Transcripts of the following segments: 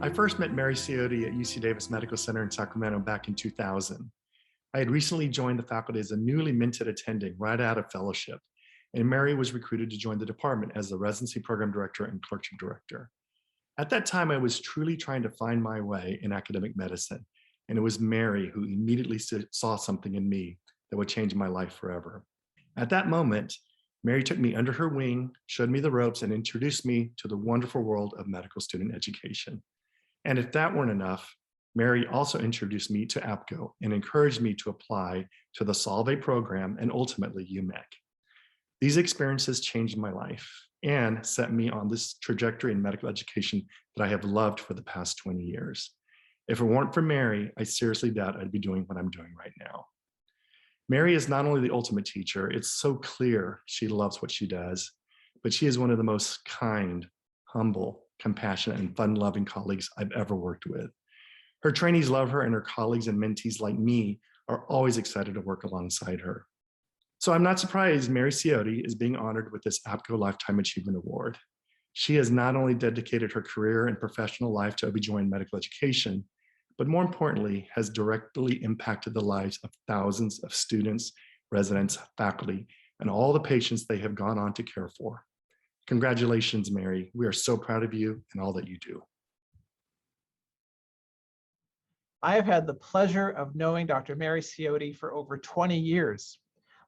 I first met Mary Ciotti at UC Davis Medical Center in Sacramento back in 2000. I had recently joined the faculty as a newly minted attending right out of fellowship, and Mary was recruited to join the department as the residency program director and clerkship director. At that time, I was truly trying to find my way in academic medicine, and it was Mary who immediately saw something in me that would change my life forever. At that moment, Mary took me under her wing, showed me the ropes, and introduced me to the wonderful world of medical student education. And if that weren't enough, Mary also introduced me to APGO and encouraged me to apply to the Solve program and ultimately UMEC. These experiences changed my life and set me on this trajectory in medical education that I have loved for the past 20 years. If it weren't for Mary, I seriously doubt I'd be doing what I'm doing right now. Mary is not only the ultimate teacher, it's so clear she loves what she does, but she is one of the most kind, humble, compassionate, and fun-loving colleagues I've ever worked with. Her trainees love her, and her colleagues and mentees like me are always excited to work alongside her. So I'm not surprised Mary Ciotti is being honored with this APGO Lifetime Achievement Award. She has not only dedicated her career and professional life to Ob-Gyn medical education, but more importantly, has directly impacted the lives of thousands of students, residents, faculty, and all the patients they have gone on to care for. Congratulations, Mary. We are so proud of you and all that you do. I have had the pleasure of knowing Dr. Mary Ciotti for over 20 years.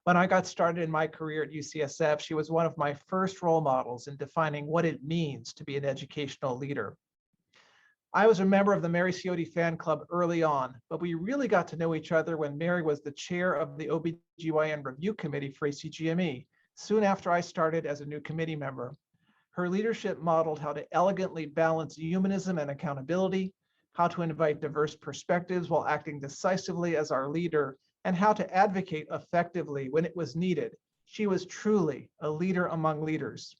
When I got started in my career at UCSF, she was one of my first role models in defining what it means to be an educational leader. I was a member of the Mary Ciotti fan club early on, but we really got to know each other when Mary was the chair of the OB/GYN review committee for ACGME, soon after I started as a new committee member. Her leadership modeled how to elegantly balance humanism and accountability, how to invite diverse perspectives while acting decisively as our leader, and how to advocate effectively when it was needed. She was truly a leader among leaders.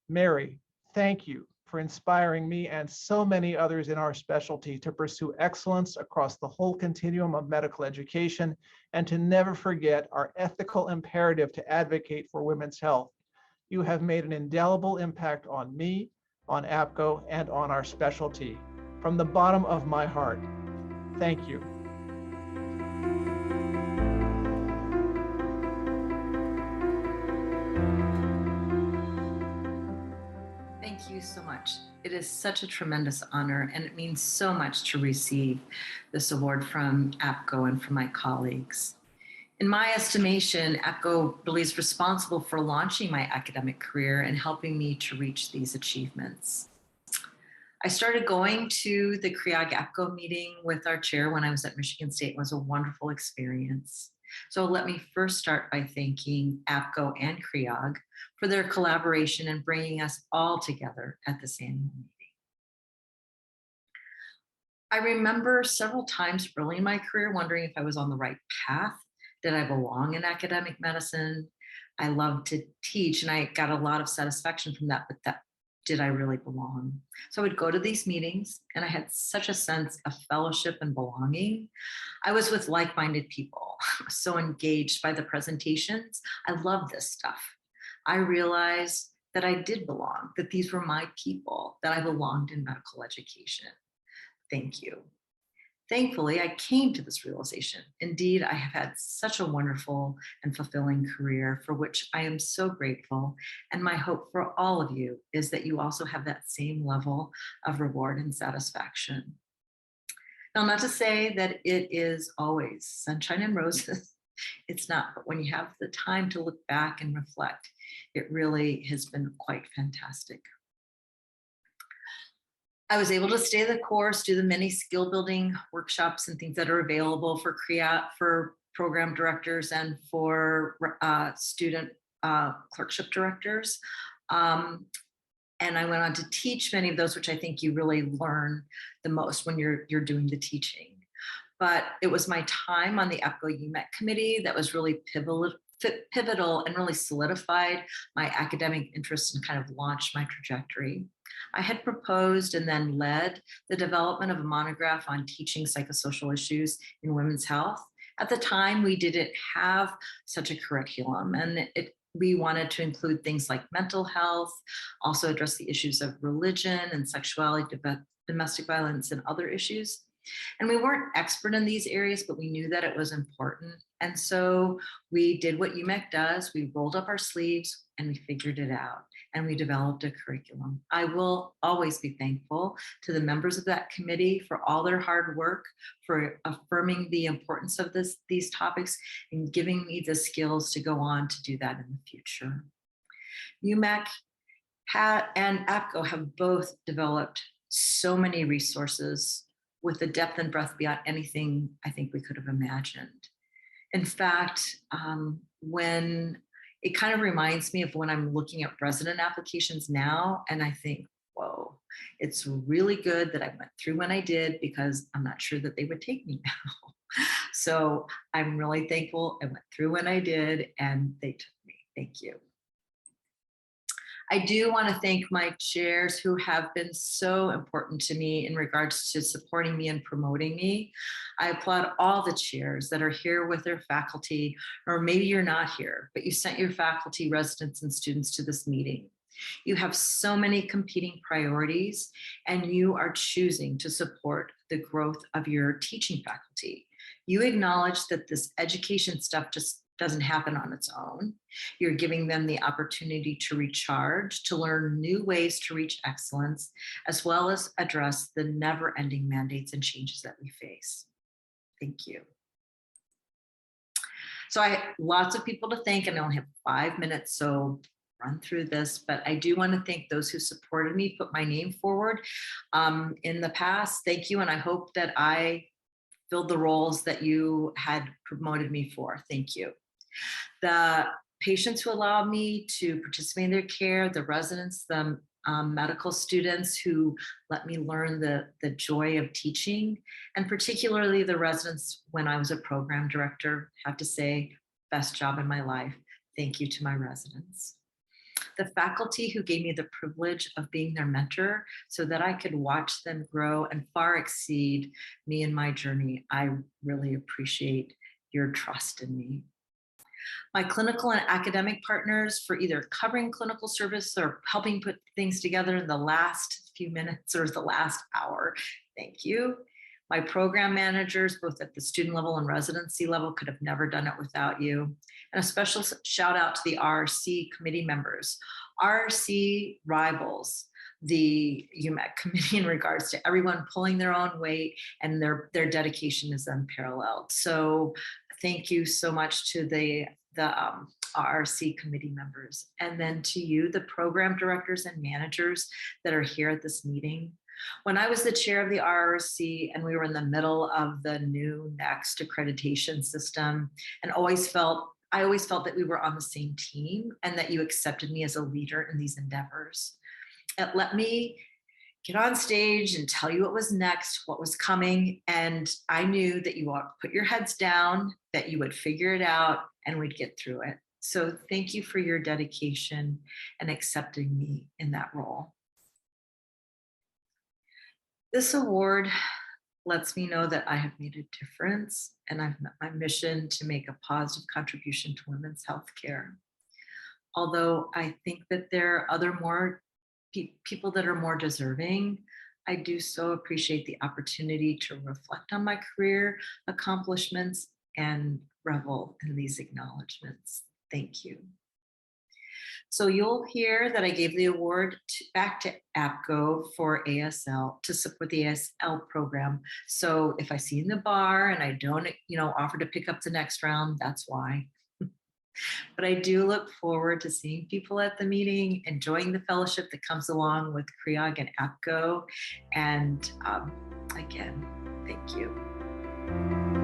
Mary, thank you for inspiring me and so many others in our specialty to pursue excellence across the whole continuum of medical education and to never forget our ethical imperative to advocate for women's health. You have made an indelible impact on me, on APGO, and on our specialty. From the bottom of my heart, thank you. Thank you so much. It is such a tremendous honor, and it means so much to receive this award from APGO and from my colleagues. In my estimation, APGO really is responsible for launching my academic career and helping me to reach these achievements. I started going to the CREOG APGO meeting with our chair when I was at Michigan State. It was a wonderful experience. So let me first start by thanking APGO and CREOG for their collaboration in bringing us all together at this annual meeting. I remember several times early in my career wondering if I was on the right path. Did I belong in academic medicine? I love to teach, and I got a lot of satisfaction from that, but did I really belong? So I would go to these meetings, and I had such a sense of fellowship and belonging. I was with like-minded people. I was so engaged by the presentations. I love this stuff. I realized that I did belong, that these were my people, that I belonged in medical education. Thank you. Thankfully, I came to this realization. Indeed, I have had such a wonderful and fulfilling career for which I am so grateful. And my hope for all of you is that you also have that same level of reward and satisfaction. Now, not to say that it is always sunshine and roses. It's not, but when you have the time to look back and reflect, it really has been quite fantastic. I was able to stay the course, do the many skill building workshops and things that are available for program directors and for student clerkship directors. And I went on to teach many of those, which I think you really learn the most when you're doing the teaching. But it was my time on the APGO UMEC committee that was really pivotal and really solidified my academic interest and kind of launched my trajectory. I had proposed and then led the development of a monograph on teaching psychosocial issues in women's health. At the time, we didn't have such a curriculum, and we wanted to include things like mental health, also address the issues of religion and sexuality, domestic violence and other issues. And we weren't expert in these areas, but we knew that it was important. And so we did what UMEC does. We rolled up our sleeves and we figured it out. And we developed a curriculum. I will always be thankful to the members of that committee for all their hard work, for affirming the importance of these topics and giving me the skills to go on to do that in the future. UMEC and APGO have both developed so many resources with the depth and breadth beyond anything I think we could have imagined. In fact, when it kind of reminds me of when I'm looking at resident applications now, and I think, whoa, it's really good that I went through when I did, because I'm not sure that they would take me now. So I'm really thankful I went through when I did and they took me. Thank you. I do want to thank my chairs who have been so important to me in regards to supporting me and promoting me. I applaud all the chairs that are here with their faculty, or maybe you're not here, but you sent your faculty, residents, and students to this meeting. You have so many competing priorities, and you are choosing to support the growth of your teaching faculty. You acknowledge that this education stuff just doesn't happen on its own. You're giving them the opportunity to recharge, to learn new ways to reach excellence, as well as address the never-ending mandates and changes that we face. Thank you. So I have lots of people to thank, and I only have 5 minutes, so run through this, but I do want to thank those who supported me, put my name forward in the past. Thank you, and I hope that I filled the roles that you had promoted me for. Thank you. The patients who allowed me to participate in their care, the residents, the medical students who let me learn the joy of teaching, and particularly the residents when I was a program director, I have to say, best job in my life. Thank you to my residents. The faculty who gave me the privilege of being their mentor so that I could watch them grow and far exceed me in my journey. I really appreciate your trust in me. My clinical and academic partners for either covering clinical service or helping put things together in the last few minutes or the last hour, thank you. My program managers, both at the student level and residency level, could have never done it without you. And a special shout out to the RRC committee members. RRC rivals the UMEC committee in regards to everyone pulling their own weight, and their dedication is unparalleled. So thank you so much to the RRC committee members. And then to you, the program directors and managers that are here at this meeting. When I was the chair of the RRC and we were in the middle of the new next accreditation system, and I always felt that we were on the same team and that you accepted me as a leader in these endeavors. It let me get on stage and tell you what was next, what was coming. And I knew that you would put your heads down, that you would figure it out, and we'd get through it. So thank you for your dedication and accepting me in that role. This award lets me know that I have made a difference, and I've met my mission to make a positive contribution to women's healthcare. Although I think that there are other people that are more deserving, I do so appreciate the opportunity to reflect on my career accomplishments and revel in these acknowledgements. Thank you. So you'll hear that I gave the award back to APGO for ASL to support the ASL program. So if I see you in the bar and I don't, offer to pick up the next round, that's why. But I do look forward to seeing people at the meeting, enjoying the fellowship that comes along with CREOG and APGO. And again, thank you.